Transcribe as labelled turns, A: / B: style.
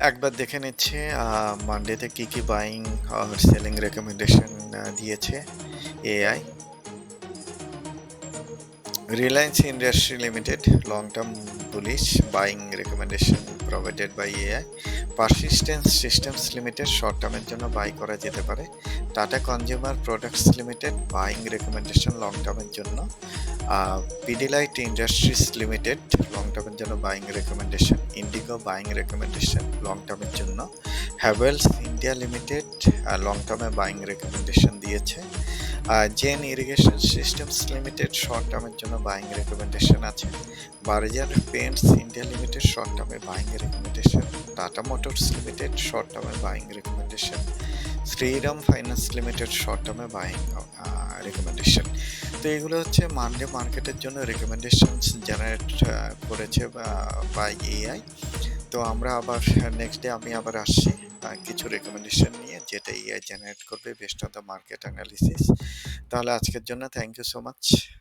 A: একবার দেখে নিচ্ছে মানডেতে কি কি বাইং আর সেলিং রেকমেন্ডেশন দিয়েছে AI. Reliance Industry Limited long-term bullish buying recommendation provided by AI. Persistence Systems Limited short-term-এর জন্য বাই করা যেতে পারে। Tata Consumer Products Limited buying recommendation লং-টার্মের জন্য। পিডিলাইট ইন্ডাস্ট্রিজ লিমিটেড লং-টার্মের জন্য buying recommendation. IndiGo buying recommendation লং-টার্মের জন্য। হ্যাভেলস ইন্ডিয়া লিমিটেড লং-টার্মে বাইং রেকমেন্ডেশন দিয়েছে। Jain Irrigation Systems Limited short টার্মের জন্য বাইং রেকমেন্ডেশন আছে। Berger Paints India Limited short টার্মে buying recommendation. Tata Motors Limited short টার্মে buying recommendation. Shriram Finance Limited short টার্মে বাইং রেকমেন্ডেশন। তো এগুলো হচ্ছে মানডে মার্কেটের জন্য রেকমেন্ডেশন জেনারেট করেছে বাই এআই। তো আমরা আবার নেক্সট ডে আমি আবার আসছি কিছু রেকমেন্ডেশন নিয়ে, যেটা এআই জেনারেট করবে best on the market analysis. তাহলে আজকের জন্য থ্যাংক ইউ সো মাচ।